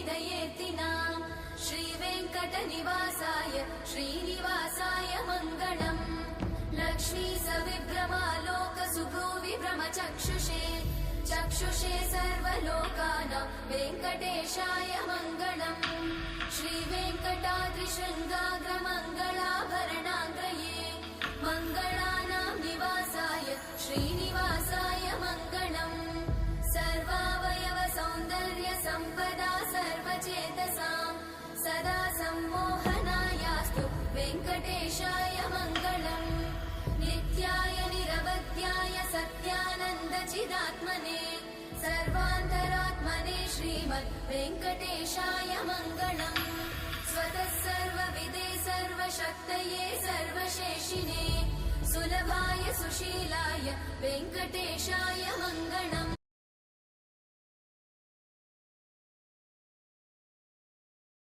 हृदयेत्तिना श्रीवेङ्कटनिवासाय श्रीनिवासाय मङ्गलम् लक्ष्मी सविभ्रमालोकसुभ्रूविभ्रमचक्षुषे चक्षुषे सर्वलोकानां वेङ्कटेशाय मङ्गलम् श्रीवेङ्कटाद्रिशृङ्गाग्रमङ्गलाभरणाङ्गये मङ्गलानां निवासाय श्रीनिवासाय मङ्गलम् सर्वावयव सौन्दर्य सम्पदा सर्वचेतसां सदा सम्मोहनायास्तु वेङ्कटेशाय मङ्गलम् नित्याय निरवध्याय सत्यानन्दचिदात्मने सर्वान्तरात्मने श्रीमद् वेङ्कटेशाय मङ्गलम् स्वतः सर्वविदे सर्वशक्तये सर्वशेषिने सुलभाय सुशीलाय वेङ्कटेशाय मङ्गलम्